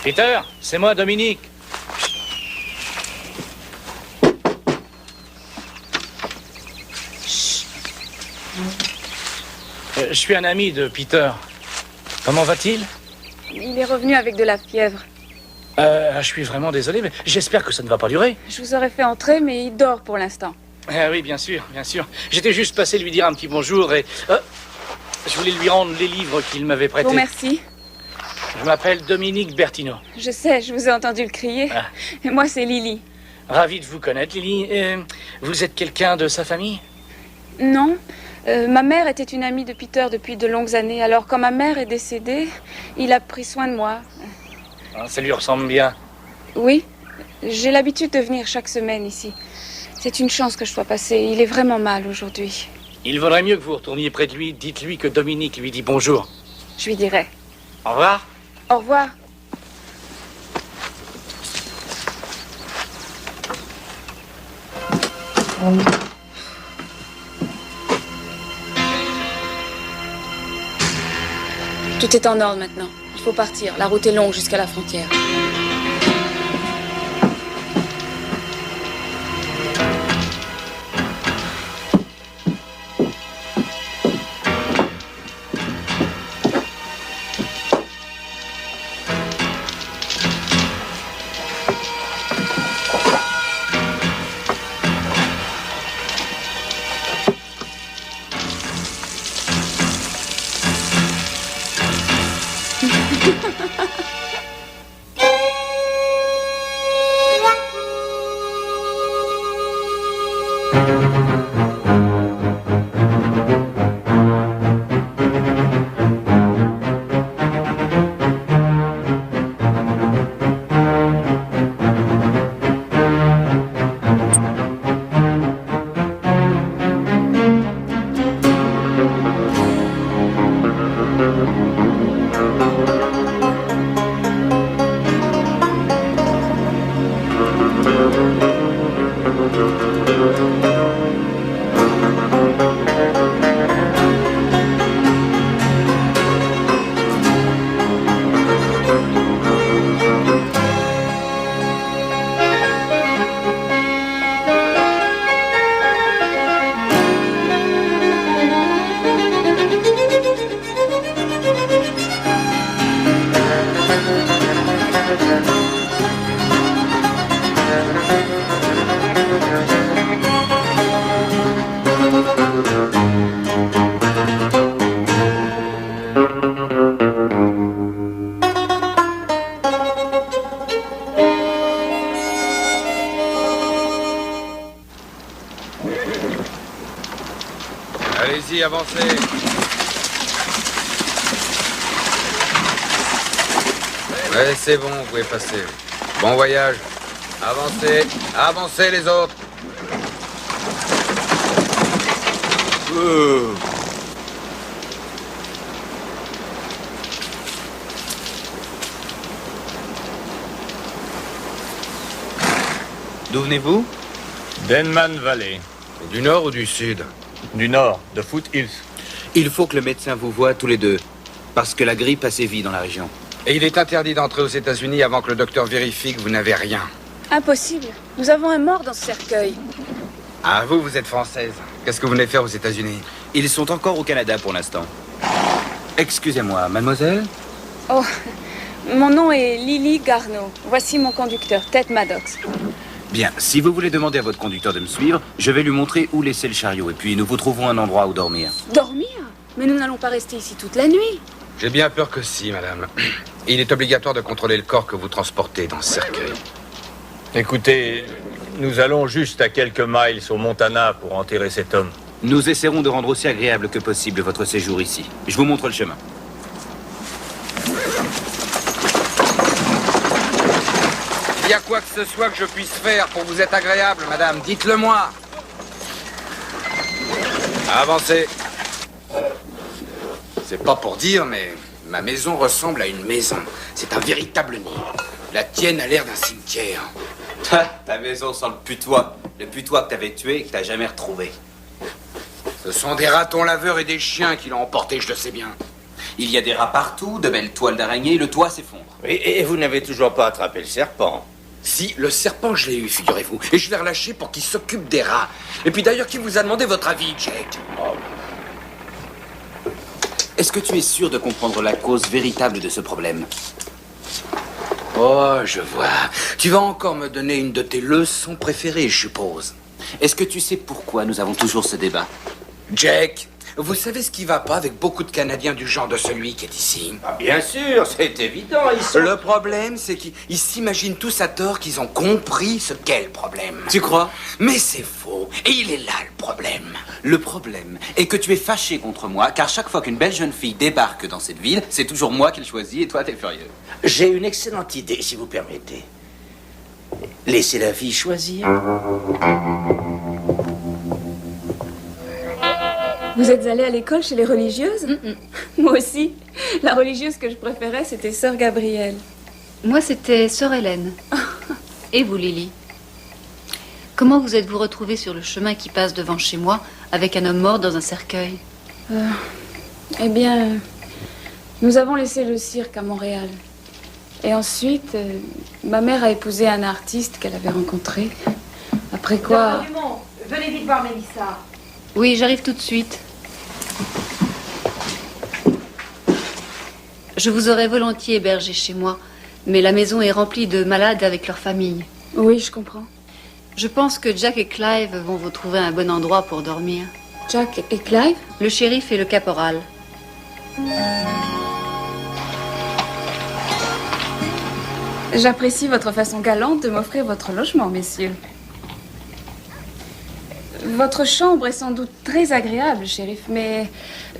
Peter, c'est moi, Dominique. Chut. Je suis un ami de Peter. Comment va-t-il? Il est revenu avec de la fièvre. Je suis vraiment désolé, mais j'espère que ça ne va pas durer. Je vous aurais fait entrer, mais il dort pour l'instant. Ah oui, bien sûr, bien sûr. J'étais juste passé lui dire un petit bonjour et... je voulais lui rendre les livres qu'il m'avait prêtés. Bon, merci. Je m'appelle Dominique Bertino. Je sais, je vous ai entendu le crier. Ah. Et moi, c'est Lily. Ravi de vous connaître, Lily. Vous êtes quelqu'un de sa famille? Non. Ma mère était une amie de Peter depuis de longues années. Alors, quand ma mère est décédée, il a pris soin de moi. Ah, ça lui ressemble bien. Oui. J'ai l'habitude de venir chaque semaine ici. C'est une chance que je sois passée. Il est vraiment mal aujourd'hui. Il vaudrait mieux que vous retourniez près de lui. Dites-lui que Dominique lui dit bonjour. Je lui dirai. Au revoir. Au revoir. Tout est en ordre maintenant. Il faut partir. La route est longue jusqu'à la frontière. Allez-y, avancez. Ouais, c'est bon, vous pouvez passer. Bon voyage. Avancez, avancez les autres. D'où venez-vous? Denman Valley. Du nord ou du sud? Du nord, de Foot Hills. Il faut que le médecin vous voie tous les deux, parce que la grippe a sévi dans la région. Et il est interdit d'entrer aux États-Unis avant que le docteur vérifie que vous n'avez rien. Impossible. Nous avons un mort dans ce cercueil. Ah, vous êtes française. Qu'est-ce que vous venez faire aux États-Unis? Ils sont encore au Canada pour l'instant. Excusez-moi, mademoiselle? Oh, mon nom est Lily Garneau. Voici mon conducteur, Ted Maddox. Bien, si vous voulez demander à votre conducteur de me suivre, je vais lui montrer où laisser le chariot, et puis nous vous trouverons un endroit où dormir. Dormir? Mais nous n'allons pas rester ici toute la nuit. J'ai bien peur que si, madame. Il est obligatoire de contrôler le corps que vous transportez dans ce cercueil. Écoutez, nous allons juste à quelques miles au Montana pour enterrer cet homme. Nous essaierons de rendre aussi agréable que possible votre séjour ici. Je vous montre le chemin. Il y a quoi que ce soit que je puisse faire pour vous être agréable, madame, dites-le moi. Avancez. C'est pas pour dire, mais ma maison ressemble à une maison. C'est un véritable nid. La tienne a l'air d'un cimetière. Ta maison sent le putois. Le putois que t'avais tué et que t'as jamais retrouvé. Ce sont des ratons laveurs et des chiens qui l'ont emporté, je le sais bien. Il y a des rats partout, de belles toiles d'araignée, le toit s'effondre. Et vous n'avez toujours pas attrapé le serpent. Si, le serpent, je l'ai eu, figurez-vous. Et je l'ai relâché pour qu'il s'occupe des rats. Et puis d'ailleurs, qui vous a demandé votre avis, Jack? Est-ce que tu es sûr de comprendre la cause véritable de ce problème? Oh, je vois. Tu vas encore me donner une de tes leçons préférées, je suppose. Est-ce que tu sais pourquoi nous avons toujours ce débat? Jack, vous savez ce qui va pas avec beaucoup de Canadiens du genre de celui qui est ici? Ah, bien sûr, c'est évident. Le problème, c'est qu'ils s'imaginent tous à tort qu'ils ont compris ce qu'est le problème. Tu crois? Mais c'est faux. Et il est là, le problème. Le problème est que tu es fâché contre moi, car chaque fois qu'une belle jeune fille débarque dans cette ville, c'est toujours moi qu'elle choisit et toi t'es furieux. J'ai une excellente idée, si vous permettez. Laissez la fille choisir. Vous êtes allée à l'école chez les religieuses? Moi aussi. La religieuse que je préférais, c'était Sœur Gabrielle. Moi, c'était Sœur Hélène. Et vous, Lily? Comment vous êtes-vous retrouvée sur le chemin qui passe devant chez moi avec un homme mort dans un cercueil? Eh bien, nous avons laissé le cirque à Montréal. Et ensuite, ma mère a épousé un artiste qu'elle avait rencontré. Après quoi... Venez vite voir Mélissa. Oui, j'arrive tout de suite. Je vous aurais volontiers hébergé chez moi, mais la maison est remplie de malades avec leur famille. Oui, je comprends. Je pense que Jack et Clive vont vous trouver un bon endroit pour dormir. Jack et Clive? Le shérif et le caporal. J'apprécie votre façon galante de m'offrir votre logement, messieurs. Votre chambre est sans doute très agréable, shérif, mais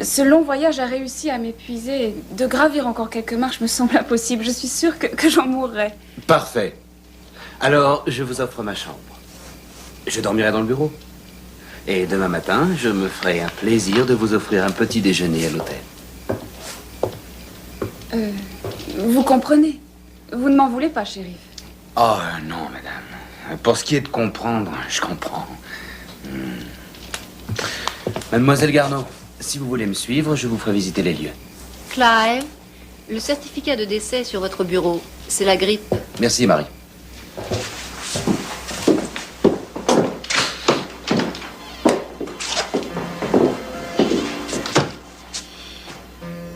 ce long voyage a réussi à m'épuiser. De gravir encore quelques marches me semble impossible. Je suis sûre que j'en mourrais. Parfait. Alors, je vous offre ma chambre. Je dormirai dans le bureau. Et demain matin, je me ferai un plaisir de vous offrir un petit déjeuner à l'hôtel. Vous comprenez? Vous ne m'en voulez pas, shérif? Oh, non, madame. Pour ce qui est de comprendre, je comprends. Mademoiselle Garneau, si vous voulez me suivre, je vous ferai visiter les lieux. Clive, le certificat de décès est sur votre bureau. C'est la grippe. Merci, Marie.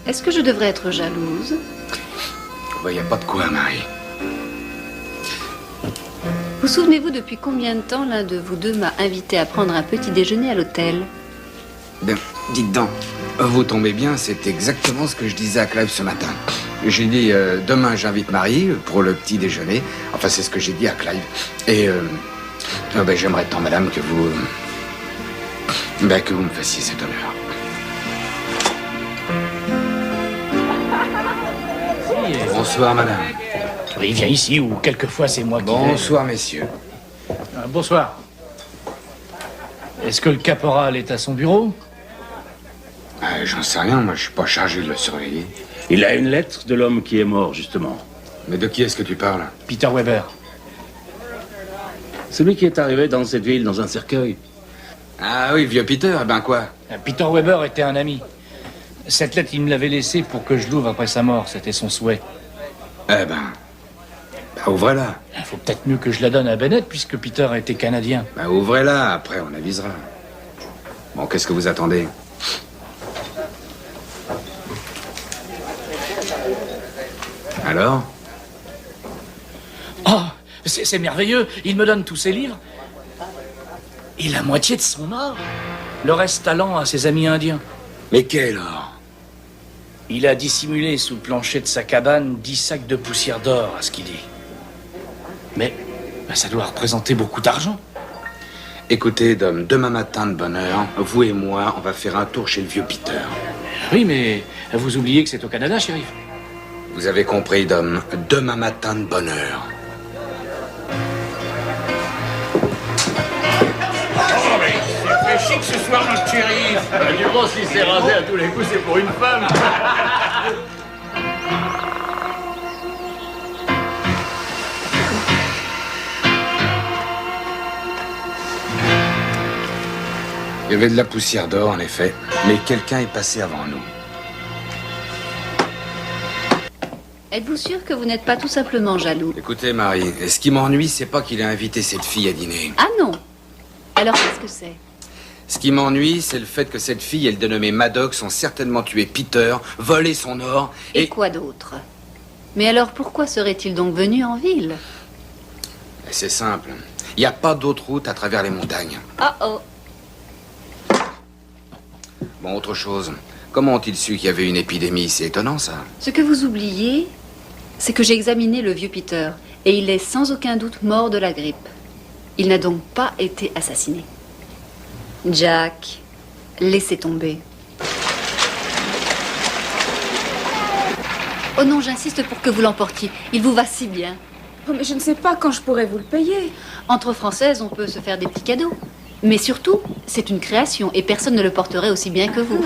Est-ce que je devrais être jalouse? Il n'y a pas de quoi, Marie. Vous souvenez-vous depuis combien de temps l'un de vous deux m'a invité à prendre un petit déjeuner à l'hôtel? Ben, dites donc, vous tombez bien, c'est exactement ce que je disais à Clive ce matin. J'ai dit, demain j'invite Marie pour le petit déjeuner. Enfin, c'est ce que j'ai dit à Clive. Et ben, j'aimerais tant, madame, que vous me fassiez cet honneur. Bonsoir, madame. Oui, viens ici, ou quelquefois c'est moi qui... Bonsoir, messieurs. Bonsoir. Est-ce que le caporal est à son bureau? J'en sais rien, moi je suis pas chargé de le surveiller. Il a une lettre de l'homme qui est mort, justement. Mais de qui est-ce que tu parles? Peter Weber. Celui qui est arrivé dans cette ville dans un cercueil. Ah oui, vieux Peter, eh ben quoi? Peter Weber était un ami. Cette lettre, il me l'avait laissée pour que je l'ouvre après sa mort. C'était son souhait. Eh ben, ouvrez-la. Il faut peut-être mieux que je la donne à Bennett, puisque Peter était canadien. Ouvrez-la, après on avisera. Bon, qu'est-ce que vous attendez? Alors? Oh, c'est merveilleux. Il me donne tous ses livres. Et la moitié de son or. Le reste allant à ses amis indiens. Mais quel or? Il a dissimulé sous le plancher de sa cabane 10 sacs de poussière d'or, à ce qu'il dit. Mais ça doit représenter beaucoup d'argent. Écoutez, Dom, demain matin de bonne heure, vous et moi, on va faire un tour chez le vieux Peter. Oui, mais vous oubliez que c'est au Canada, shérif. Vous avez compris, Dom, demain matin de bonne heure. Oh, mais c'est fait chic ce soir, notre shérif. Du moins, s'il s'est rasé à tous les coups, c'est pour une femme. Il y avait de la poussière d'or, en effet, mais quelqu'un est passé avant nous. Êtes-vous sûr que vous n'êtes pas tout simplement jaloux? Écoutez, Marie, ce qui m'ennuie, c'est pas qu'il ait invité cette fille à dîner. Ah non. Alors qu'est-ce que c'est? Ce qui m'ennuie, c'est le fait que cette fille et le dénommé Maddox ont certainement tué Peter, volé son or Et quoi d'autre? Mais alors pourquoi serait-il donc venu en ville? C'est simple. Il n'y a pas d'autre route à travers les montagnes. Oh. Bon, autre chose. Comment ont-ils su qu'il y avait une épidémie? C'est étonnant, ça. Ce que vous oubliez, c'est que j'ai examiné le vieux Peter et il est sans aucun doute mort de la grippe. Il n'a donc pas été assassiné. Jack, laissez tomber. Oh non, j'insiste pour que vous l'emportiez. Il vous va si bien. Oh, mais je ne sais pas quand je pourrais vous le payer. Entre Françaises, on peut se faire des petits cadeaux. Mais surtout, c'est une création et personne ne le porterait aussi bien que vous.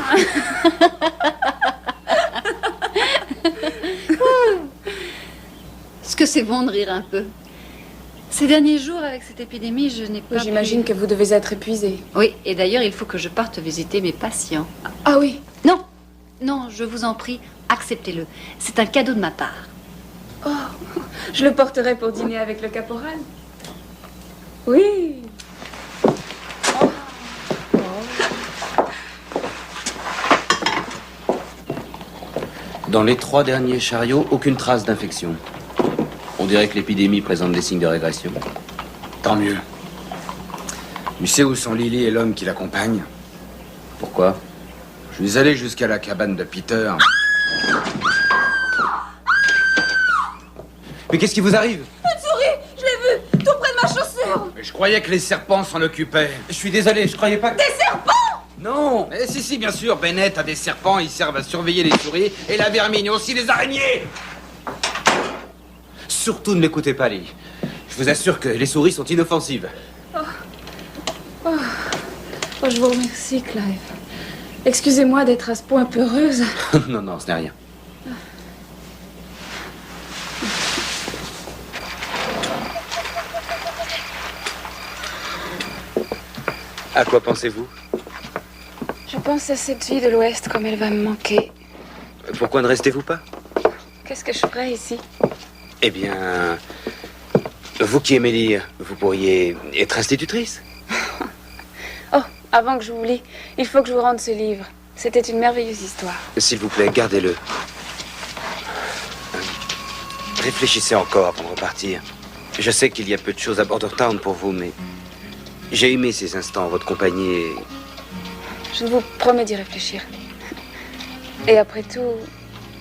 Ce que c'est bon de rire un peu. Ces derniers jours, avec cette épidémie, je n'ai pas... J'imagine que vous devez être épuisée. Oui, et d'ailleurs, il faut que je parte visiter mes patients. Ah oui. Non, je vous en prie, acceptez-le. C'est un cadeau de ma part. Oh, je le porterai pour dîner avec le caporal. Oui. Dans les 3 derniers chariots, aucune trace d'infection. On dirait que l'épidémie présente des signes de régression. Tant mieux. Tu sais où sont Lily et l'homme qui l'accompagne? Pourquoi? Je suis allé jusqu'à la cabane de Peter. Mais qu'est-ce qui vous arrive? Une souris, je l'ai vue, tout près de ma chaussure. Je croyais que les serpents s'en occupaient. Je suis désolé, je croyais pas que... Des serpents! Non. Mais si, bien sûr. Bennett a des serpents, ils servent à surveiller les souris. Et la vermine, aussi les araignées. Surtout ne l'écoutez pas, Lily. Je vous assure que les souris sont inoffensives. Oh, je vous remercie, Clive. Excusez-moi d'être à ce point peureuse. Non, ce n'est rien. À quoi pensez-vous? Je pense à cette vie de l'Ouest comme elle va me manquer. Pourquoi ne restez-vous pas? Qu'est-ce que je ferais ici? Eh bien, vous qui aimez lire, vous pourriez être institutrice. Oh, avant que je vous lis, il faut que je vous rende ce livre. C'était une merveilleuse histoire. S'il vous plaît, gardez-le. Réfléchissez encore avant de repartir. Je sais qu'il y a peu de choses à Bordertown pour vous, mais j'ai aimé ces instants en votre compagnie et... Je vous promets d'y réfléchir. Et après tout,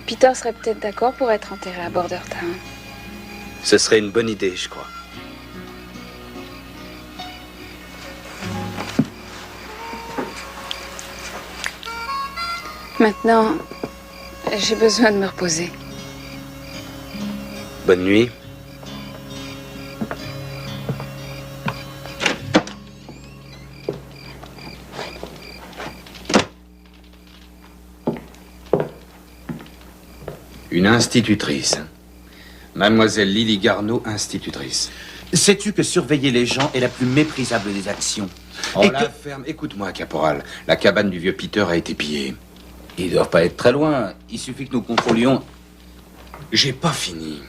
Peter serait peut-être d'accord pour être enterré à Bordertown. Ce serait une bonne idée, je crois. Maintenant, j'ai besoin de me reposer. Bonne nuit. Une institutrice. Mademoiselle Lily Garneau, institutrice. Sais-tu que surveiller les gens est la plus méprisable des actions? Oh, Et la que... ferme. Écoute-moi, caporal. La cabane du vieux Peter a été pillée. Ils doivent pas être très loin. Il suffit que nous contrôlions. J'ai pas fini.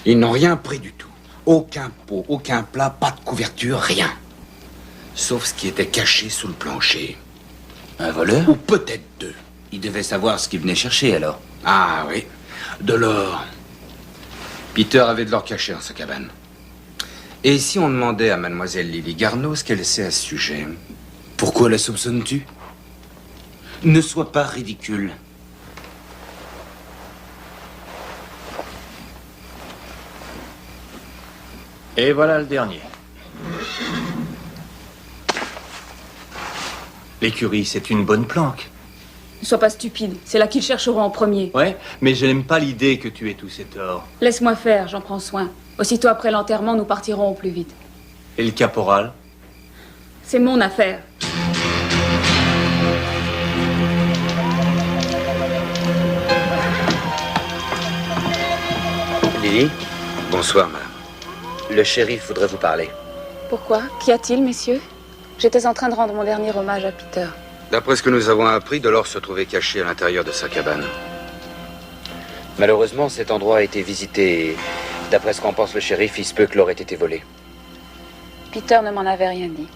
Ils n'ont rien pris du tout. Aucun pot, aucun plat, pas de couverture, rien. Sauf ce qui était caché sous le plancher. Un voleur? Ou peut-être 2. Il devait savoir ce qu'il venait chercher alors. Ah oui, de l'or. Peter avait de l'or caché dans sa cabane. Et si on demandait à mademoiselle Lily Garneau ce qu'elle sait à ce sujet? Pourquoi la soupçonnes-tu? Ne sois pas ridicule. Et voilà le dernier. L'écurie, c'est une bonne planque. Ne sois pas stupide, c'est là qu'ils chercheront en premier. Ouais, mais je n'aime pas l'idée que tu aies tout cet or. Laisse-moi faire, j'en prends soin. Aussitôt après l'enterrement, nous partirons au plus vite. Et le caporal? C'est mon affaire. Lily? Bonsoir, madame. Le shérif voudrait vous parler. Pourquoi? Qu'y a-t-il, messieurs? J'étais en train de rendre mon dernier hommage à Peter. D'après ce que nous avons appris, de l'or se trouvait caché à l'intérieur de sa cabane. Malheureusement, cet endroit a été visité et, d'après ce qu'en pense le shérif, il se peut que l'or ait été volé. Peter ne m'en avait rien dit.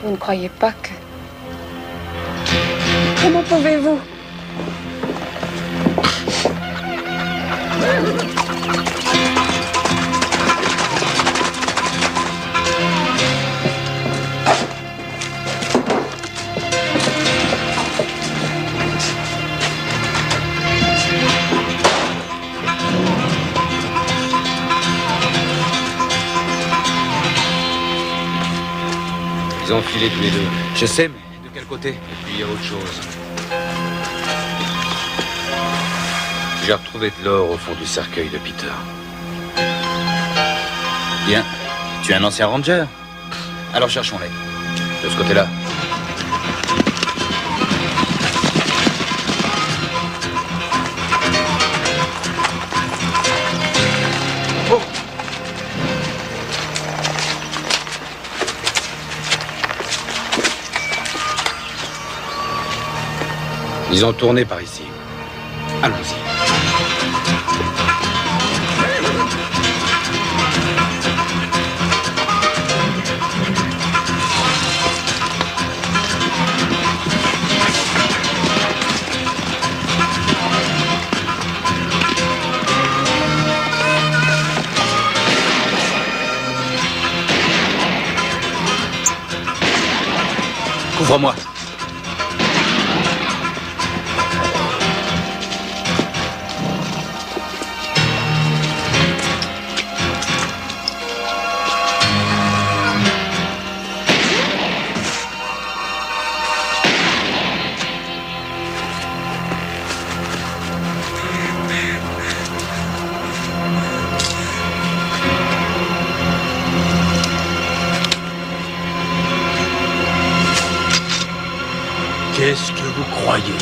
Vous ne croyez pas que... Comment pouvez-vous? Ils ont filé tous les deux. Je sais, mais de quel côté? Et puis il y a autre chose. J'ai retrouvé de l'or au fond du cercueil de Peter. Bien. Tu es un ancien ranger. Alors cherchons-les. De ce côté-là. Oh! Ils ont tourné par ici. Allons-y. Couvre-moi. Qu'est-ce que vous croyez?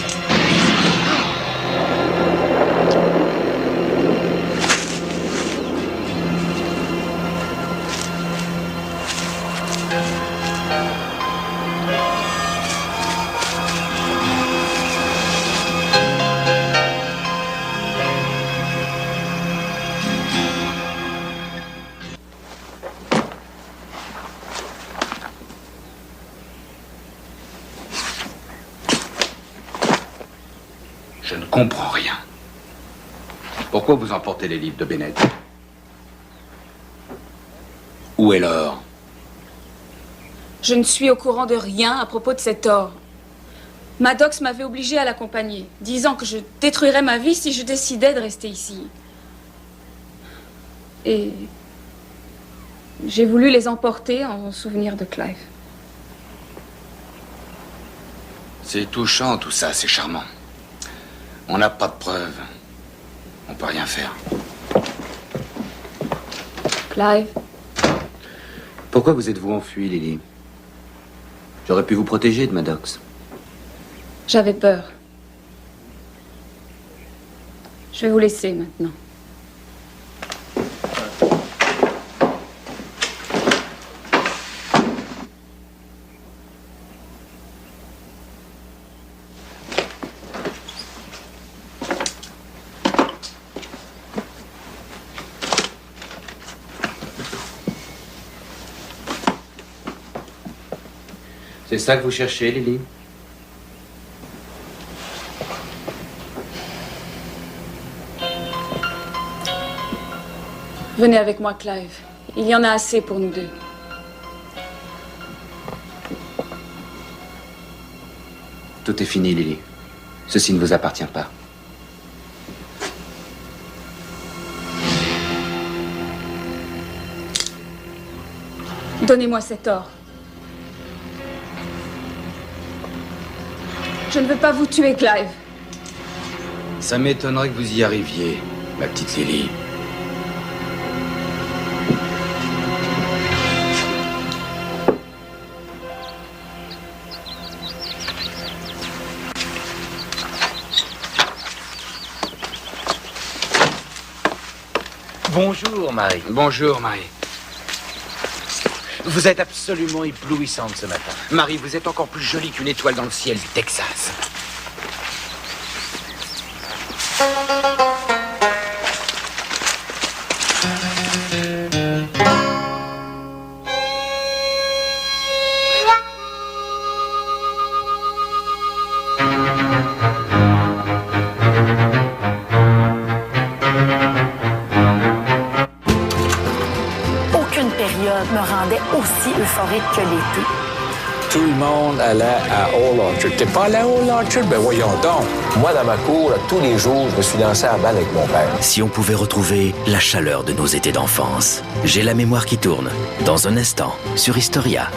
Je ne comprends rien. Pourquoi vous emportez les livres de Bennett? Où est l'or? Je ne suis au courant de rien à propos de cet or. Maddox m'avait obligée à l'accompagner, disant que je détruirais ma vie si je décidais de rester ici. Et j'ai voulu les emporter en souvenir de Clive. C'est touchant tout ça, c'est charmant. On n'a pas de preuves. On peut rien faire. Clive? Pourquoi vous êtes-vous enfui, Lily? J'aurais pu vous protéger de Maddox. J'avais peur. Je vais vous laisser maintenant. C'est ça que vous cherchez, Lily? Venez avec moi, Clive. Il y en a assez pour nous deux. Tout est fini, Lily. Ceci ne vous appartient pas. Donnez-moi cet or. Je ne veux pas vous tuer, Clive. Ça m'étonnerait que vous y arriviez, ma petite Lily. Bonjour, Marie. Bonjour, Marie. Vous êtes absolument éblouissante ce matin. Marie, vous êtes encore plus jolie qu'une étoile dans le ciel du Texas. Aucune période me rendait aussi euphorique que l'été. Tout le monde allait à Old Orchard. T'es pas allé à Old Orchard? Ben voyons donc. Moi, dans ma cour, là, tous les jours, je me suis lancé à la balle avec mon père. Si on pouvait retrouver la chaleur de nos étés d'enfance. J'ai la mémoire qui tourne. Dans un instant, sur Historia.